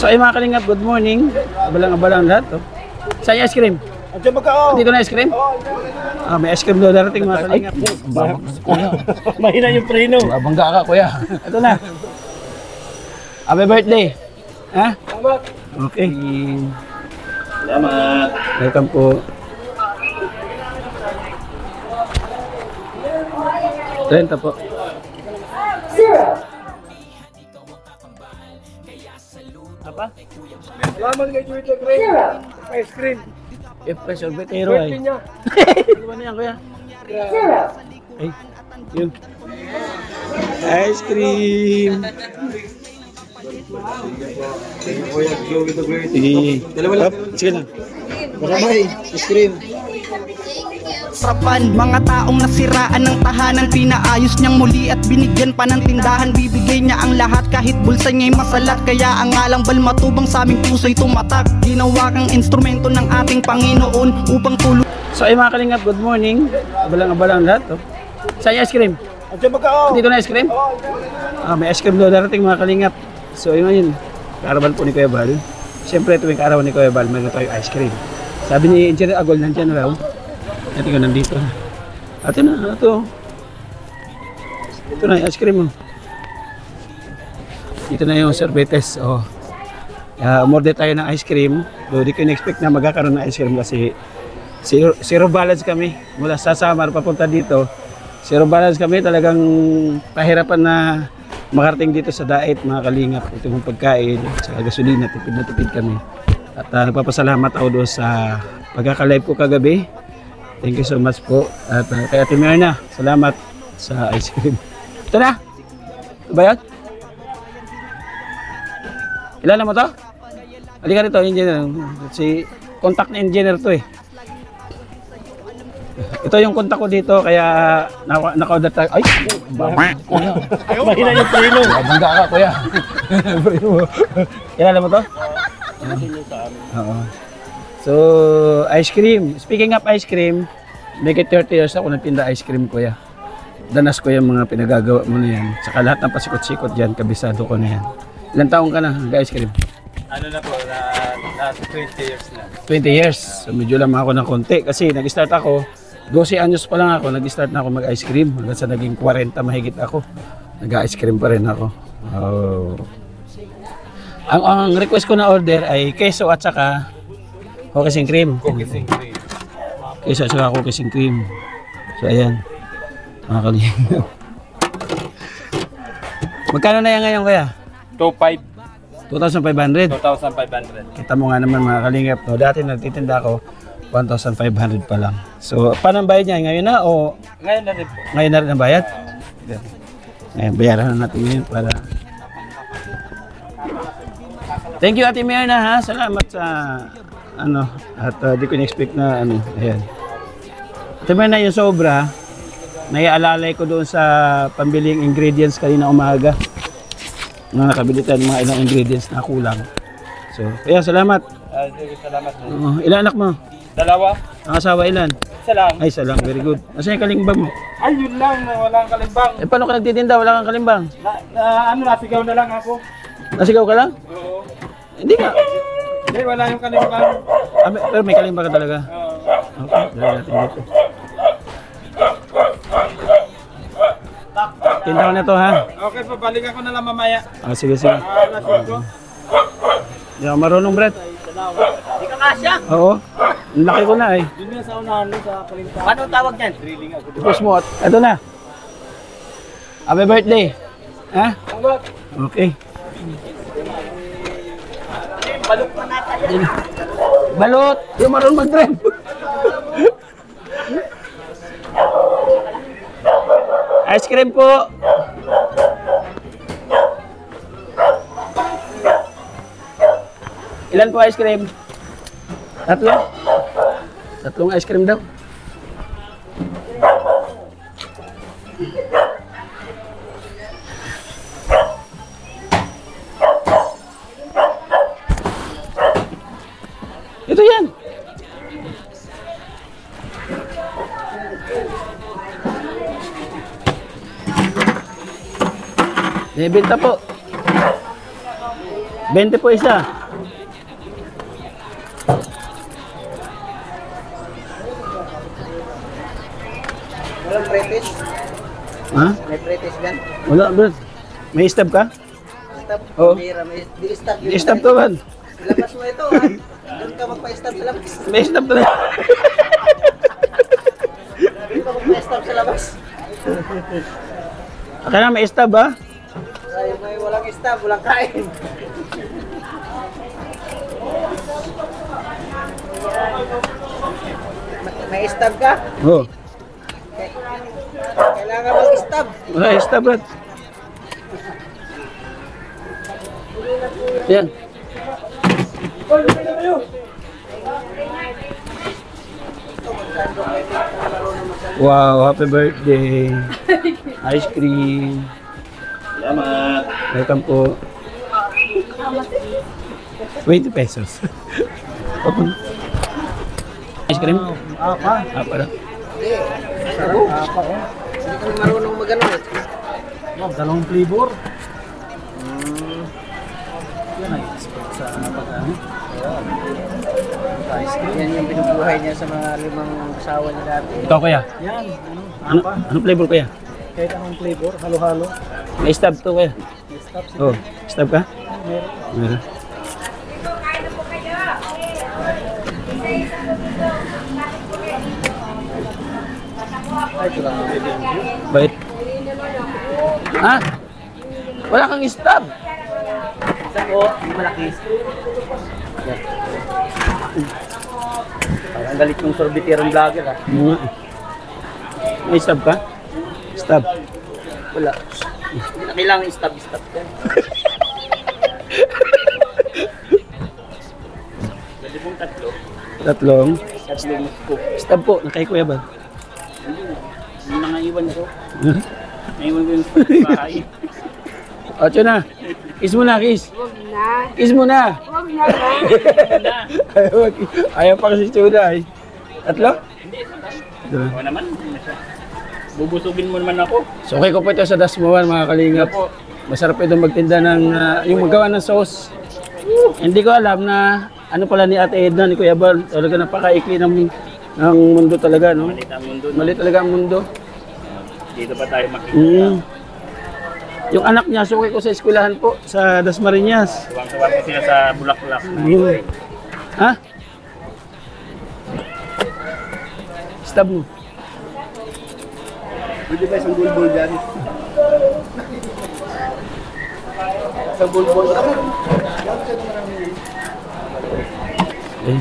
So ay mga kalingap, good morning. Abalang-abalang lahat to. Saan yung ice cream? Dito na ice cream? May ice cream daw darating mga kalingap. Mahina yung preno. Babangga ka kuya. Ito na. Happy birthday. Ha? Okay. Salamat. Welcome po. Renta po. Apa? Salamat kay Twitter Green. Ice cream. Fresh sorbetero ay. Ano ba na yan kuya? Ay, yun. Ice cream. Sige. Dalawa lang. Sige lang. Maramay. Ice cream. Frapan, mga taong nasiraan ng tahanan, pinaayos niyang muli at binigyan pa ng tindahan. Bibigay niya ang lahat kahit bulsa niya'y masalat. Kaya ang ngalang balmatubang sa aming puso'y tumatak. Ginawa kang instrumento ng ating Panginoon upang tulong. So ay mga kalingap, good morning. Abalang-abalang lahat to. Saan yung ice cream? Dito na ice cream? May ice cream daw darating mga kalingap. So yun, kaarawan po ni Kuya Bal. Siyempre tuwing kaarawan ni Kuya Bal, mayroon tayo ice cream. Sabi ni Engineer Agol, nandiyan raw. Ito ko nandito. Ito na, ito. Ito na yung ice cream mo. Ito na yung sorbetes. Oh. Umorder tayo ng ice cream. Though di ko in-expect na magkakaroon ng ice cream kasi zero balance kami. Mula sa Samar papunta dito. Zero balance kami. Talagang pahirapan na makarating dito sa Dait mga kalingap. Ito yung pagkain. Sa gasolina. Tipid na tipid kami. At nagpapasalamat ako doon sa pagkaka-live ko kagabi. Thank you so much po. At kay Ate Myrna, salamat sa ice cream. Ito na. Ito ba yan? Kilala mo to? Halika rito, engineer. Si contact na engineer to eh. Ito yung contact ko dito, kaya naka-order tayo. Ay! Kuya. Mahina yung preno. Babangga ka kuya. Kilala mo to? Oo. So, ice cream. Speaking of ice cream, make it 30 years ako nagtinda ice cream kuya. Danas ko yung mga pinagagawa mo na yan. Saka lahat ng pasikot-sikot dyan, kabisado ko na yan. Ilang taong ka na nag-ice cream? Ano na po, na 20 years na. 20 years. So, medyo lang ako ng konti. Kasi nag-start ako, 12 anyos pa lang ako, nag-start na ako mag-ice cream. Hanggang sa naging 40 mahigit ako. Nag-ice cream pa rin ako. Oh. Ang request ko na order ay queso at saka cookies and cream. Cookies and cream. Queso at saka cookies and cream. So ayan. Mga kalingap. Magkano na yan ngayon kaya? 2,500. 2,500. Kita mo nga naman mga kalingap. No? Dati nagtitinda ako 1,500 pa lang. So paano ang bayad niya? Ngayon na o? Ngayon na rin po. Ngayon na rin ang bayad? Ngayon bayaran na natin ngayon para... Thank you Ate Myrna ha. Salamat sa ano at di ko na-expect na ano. Ayan. Ate Myrna yung sobra naialalay ko doon sa pambiling ingredients kanina umaga. Nakabili tayo ng mga ilang ingredients na kulang. So, kaya salamat. Salamat. Ilan anak mo? 2. Ang asawa ilan? Isa lang. Ay, isa lang. Very good. Nasaan yung kalimbang mo? Ay, yun lang. Walang kalimbang. Eh, paano ka nagtitinda? Wala kang kalimbang? Nasigaw na lang ako. Nasigaw ka lang? Oo. Hindi nga. Hindi, wala yung kalimbang. Pero may kalimbang ka talaga. Okay, dahil natin dito. Tinda ko na to ha. Okay, pabalikan ko na lang mamaya. Sige, sige. Lasing ko. Hindi ako marunong, Brett. Hindi ka kasya. Oo. Ang laki ko na eh. Yun nga sa unahan sa kalimbang. Paano tawag yan? Drilling ako. Tapos mo. Ito na. Happy birthday. Ha? Okay. Balot pa natin. Balot! Yung marunong mag-drive. Ice cream po. Ilan po ice cream? Tatlo? Tatlong ice cream daw. Ito yan. Nebenta po. 20 po isa. Walang pretis. Ha? May pretis gan. Wala, bro. May stab ka? Stop. Oo. Di-stop yun. May stab to, man. Labas mo ito, ha? Doon ka magpa-stop sa labas. May stab talaga. Doon ka magpa-stop sa labas. Kaya may stab, ha? Ay, may walang stop, walang kain. May stop ka? Oo. Kailangan mag-stop. Wala, stab, bro. Yan. Wow, happy birthday. Ice cream. Salamat. Welcome po. 20 pesos. Ice cream? Apa? Apa na? Hindi. Apa, oh. Hindi kami marunong mag-ano eh. Dalawang flavor. Yan ay expect sa pag-ano. Ice cream. Yan yung binubuhay niya sa mga 5 asawa niya dati. Ikaw kaya? Yan. Ano, ano flavor kaya? Kahit anong flavor, halo-halo. May stab to kaya? Stop si Oh, stab ka? meron. Meron. Ay, ito lang. Bait. Ha? Wala kang stab. Isa po, malaki. Yan. Parang galit yung sorbiterong vlogger ah. Ano nga? May stab ka? Stab. Wala. Hindi na kailangan stop yan. Pwede pong tatlo. Tatlong. Tatlong scoop. Stab po, nakay Kuya ba? Yung mga iwan ko. Naiwan ko yung sa bahay. Ocho na. Kiss mo na, kiss. Huwag na. Kiss mo na. Huwag na ba? Ayaw pa kasi Chuda eh. Tatlo? Dalawa. Oo naman. Bubusugin mo naman ako. So okay ko po ito sa Dasmuan mga kalingap. Masarap ito magtinda ng yung magawa ng sauce. Hindi ko alam na ano pala ni Ate Edna, ni Kuya Bal. Talaga napakaikli ng mundo talaga, no? Malit ang mundo. Mali talaga ang mundo. Dito pa tayo makikita. Yung anak niya, suki ko sa eskwelahan po, sa Dasmariñas. Tuwang-tuwang ko sila sa Bulaklak. Ha? Stab mo. Pwede ba isang bulbul dyan? Sa bulbol. Eh.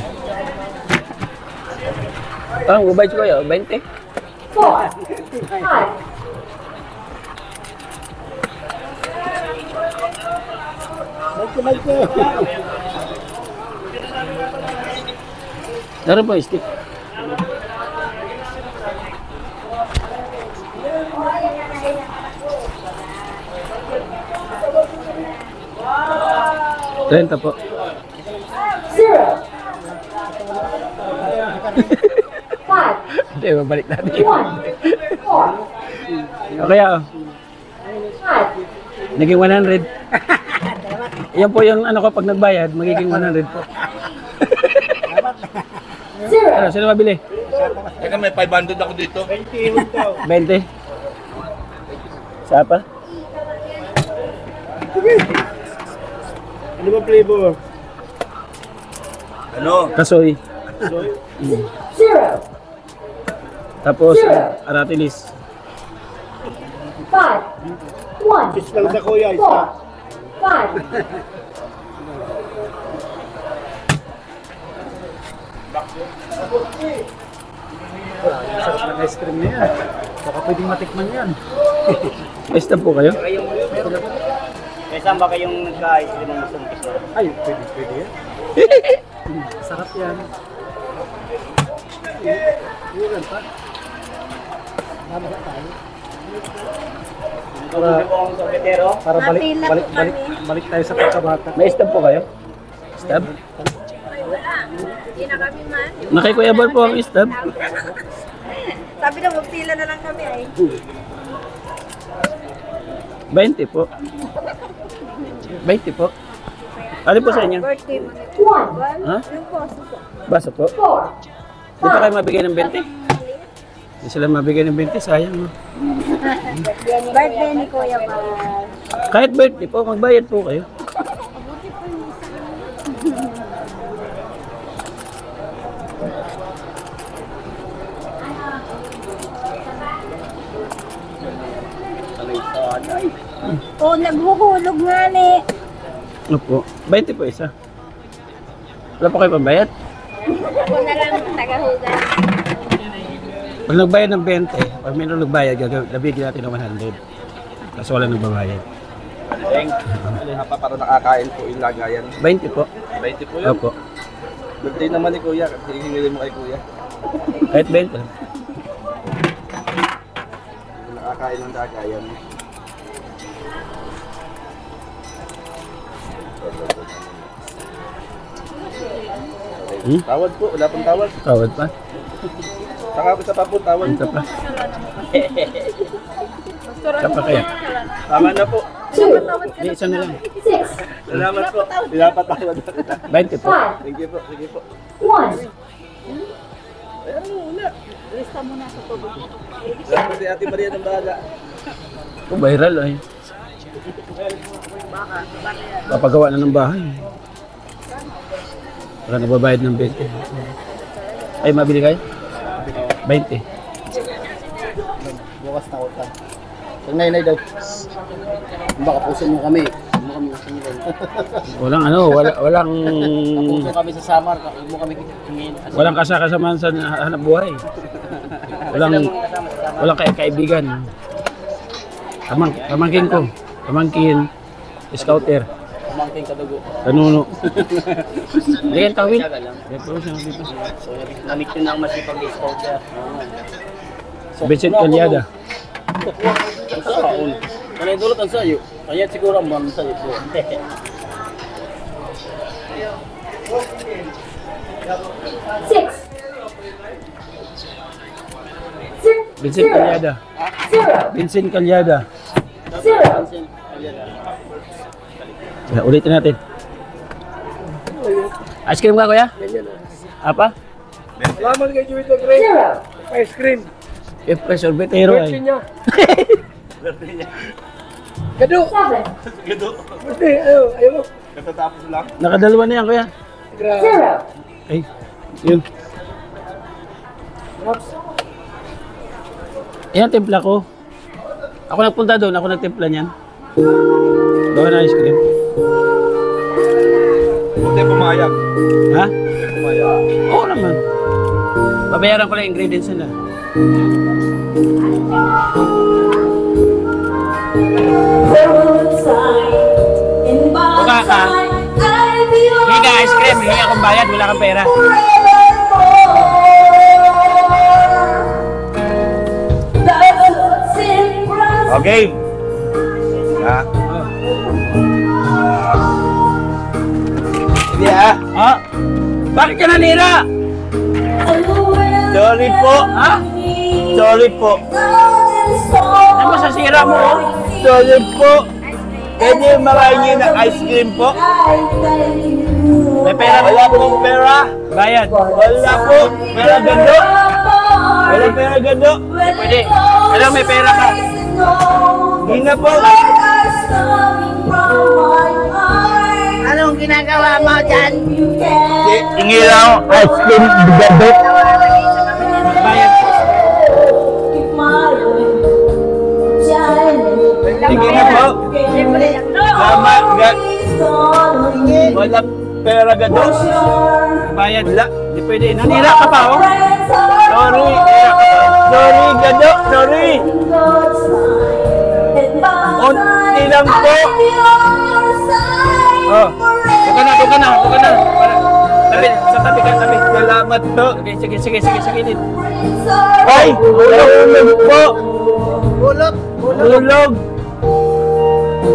Mabait ko kayo, 20. 4, 5, Meron po, stick. Renta po. 0, 5, Hindi, mabalik natin. 1, 4, Okay, 5, naging 100. Yan po yung ano ko pag nagbayad, magiging 100 po. 0, Ano, sino mabili? Teka, may 500 ako dito. 20. Sapa? Ano ba flavor? Ano? Kasoy. 0, Tapos, aratilis. 5, 1, Fish lang sa kuya, 4, isa. 5, Sarap ng ice cream na yan. Baka pwedeng matikman yan. May stab po kayo? Eh, saan ba kayong nagka-ice cream ng sumpis na? Ay, pwede yan. Sarap yan. Ilan pa? Tama ba tayo? Tutusin ko ang sorbetero. Para balik tayo sa pagkabata. May stab po kayo? Stab? Hindi na kami man. Nakay Kuya Bal po ang stab. Sabi na, magpila na lang kami ay. 20 po. 20 po. Ano po sa inyo? Birthday mo na. Ha? Yung poso po. Baso po? Di pa kayo mabigay ng 20? Hindi sila mabigay ng 20, sayang. No? Birthday ni Kuya Mal. Kahit birthday po, magbayad po kayo. Oh, naghuhulog nga ni. Ano po? 20 po isa. Wala pa kayo pambayad? Ako na lang tagahugan. Pag nagbayad ng 20, pag may nagbayad, labigyan natin ng 100. Kasi wala nagbabayad. Alin pa para nakakain po yung lagayan. 20 po. 20 po yun. Opo. Birthday naman ni Kuya. Hingilin mo kay Kuya. Kahit 20 lang. Nakakain ng lagayan. Tawad po. Wala pong tawad. Tawad pa. Saka sa pa po tawad. Ito pa. Ito pa kaya. Tama na po. Hindi, isa na lang. Salamat po. Pinapatawad na kita. 20 po. Sige po. Sige po. Lista mo na sa tubig. Salamat po si Ate Maria ng bahala. Ito, viral ay. Papagawa na ng bahay. Para nababayad ng 20. Ay, mabili kayo? 20. Bukas na utang. Pag nainay daw. Baka puso mo kami. Huwag mo kami usingin. Walang ano, walang Puso kami sa Samar. Huwag mo kami hingin. walang kasakasamaan sa hanap buhay. Walang kaibigan. Pamangkin ko. Pamangkin. Scouter. Pamangking kadugo. Kanuno. Hindi kayo tawin. Dito siya dito. So, namit yun ang masipag-scout siya. Vincent Calyada. Ang saan? Kanay dulot ang sayo. Kaya siguro ang mga sayo po. Vincent Calyada. Vincent Calyada. Ulitin natin. Ice cream ka, kuya? Apa? Salamat kay Juwito Gray. Ice cream. Eh, sorbetero Birthday ay. niya. Gado. Gado. Birthday. Ayaw mo. Katatapos lang. Nakadalawa na yan, kuya. Grabe. Ay, yun. Yan, timpla ko. Ako nagpunta doon, ako nagtimpla niyan. Gawa na ice cream. Hindi pumayag. Ha? Hindi pumayag. Oo naman. Babayaran ko lang yung ingredients nila. Buka ka. Higa ice cream, higa akong bayad, wala kang pera. Okay. Ha? Sige ha. Ah, bakit ka nanira? Sorry po. Ha? Sorry po. Ano mo sa sira mo? Oh? Sorry po. Pwede makahingi ng ice cream po? May pera Wala pong pera. bayad. Wala po. Pera gando. Wala pera gando. Pwede. Alam, may pera ka. Hindi na po. Anong ginagawa mo dyan? Hingi lang ice cream gando. Bayad. Sige na po. Siyempre lang to. Tama. Wala pera gando. Bayad. Wala. Hindi pwede. Nanira ka pa, oh. Sorry. Sorry gando. Sorry. Unti lang po. Oh. Tuka na. Tabi, sa tabi ka, tabi. Salamat po. Sige. Din. Ay! Hulog po! Hulog!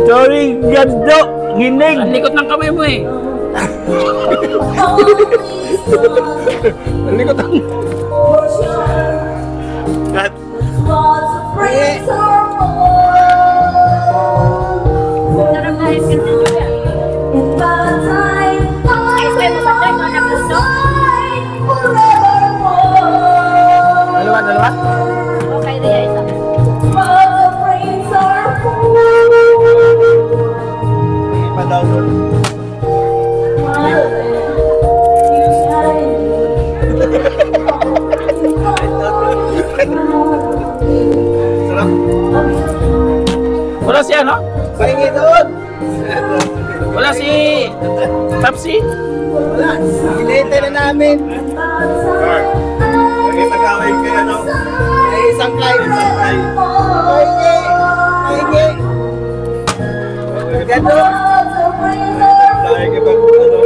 Sorry, gando! Nginig! Ang likot ng kamay mo eh. Ang likot ang... Cut! Sarap na ice cream niyo yan. dalawa? Okay na yan isa. Pa-download. Wala si ano? Pahingi doon. Wala si Tapsi? Wala. Hinihintay na namin. Nagkakawin kayo, ano? May isang kain. Pahingi. Pahingi. Gano'n. Dahil kapag ano?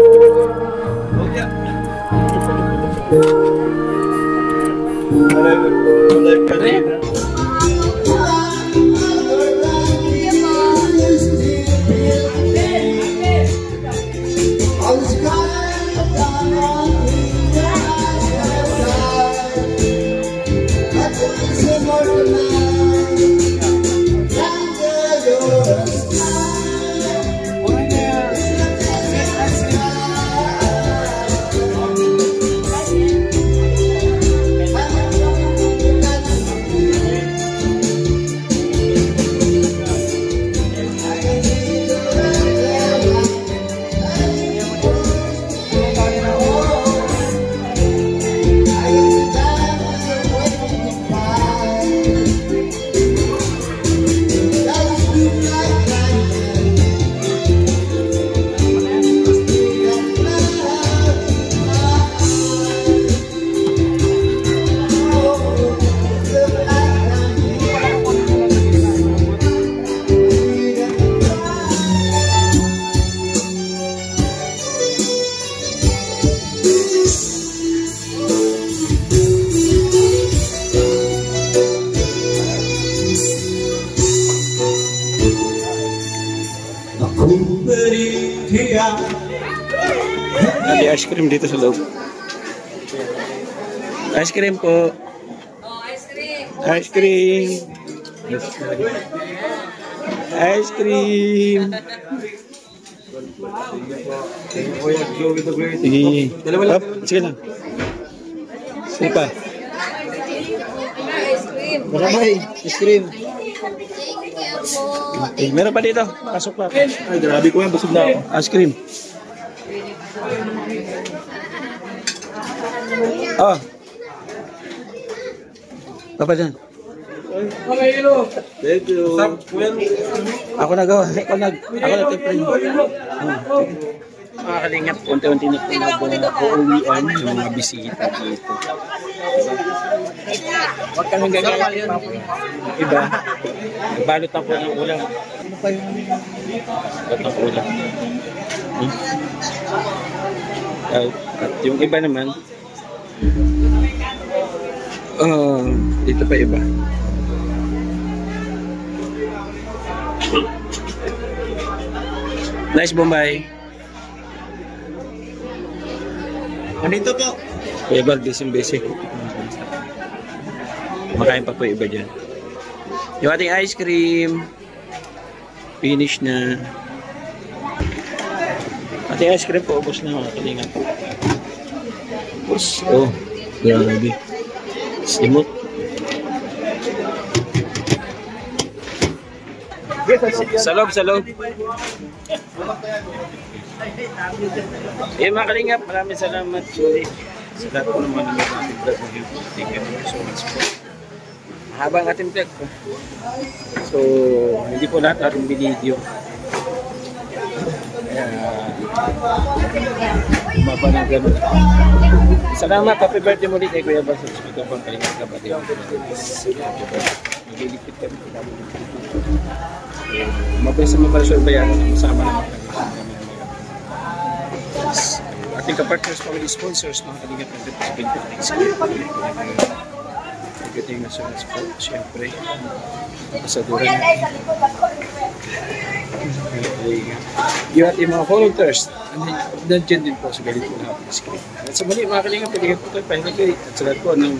May ice cream dito sa loob. Ice cream po. Ice cream. Ice cream. Sige. Hop, sige lang. Sige pa. Maramay. Ice cream. Okay, meron pa dito. Pasok pa. Ay, grabe ko yan. Busog na ako. Ice cream. Oh. Papa dyan. Thank you. Ako nagawa. Ako nag-template. Mga kalingap, unti-unti na po uuwian yung mga bisita dito. Huwag kami gagawin. Iba, balot na po ng ulam. Balot ng ulam. At yung iba naman, dito pa iba. Nice Bombay. Andito po. Kuya Bal, busy. Makain pa po iba dyan. Yung ating ice cream, finish na. Ating ice cream po, ubos na mga kalingan. Ubos. Oh, grabe. Simot. Sa loob. Mga kalingap, maraming salamat ulit sa lahat po naman ng ating vlog na yun. Thank you so much po. Mahabang ating vlog po. So, hindi po lahat ating video. Kaya, mapa na gano'n. Salamat, happy birthday muli kay Kuya Bal sa hospital po. Kalingap kapatid. Magilipit kami. Mabilis sa mabalasyon bayan, masama naman kami. Ating ka-partners, family sponsors, mga kalingap ng Department of Thanksgiving. Pagdating na sa sport, siyempre, kasaduran natin. Yung ating mga volunteers, nandiyan din po sa galit po na ating screen. At sa muli, mga kalingap, pagdating po tayo pahinga kayo. At sa lahat po ng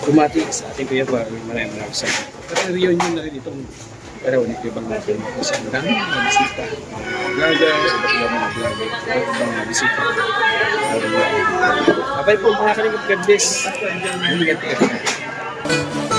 bumati sa ating Kuya Bal, maraming salamat. Pero reunion na rin itong araw ni Kuya Bal natin. Kasi ang dami mga bisita, mga vloggers, mga bisita. Abay po mga kalingap, God bless. Bye.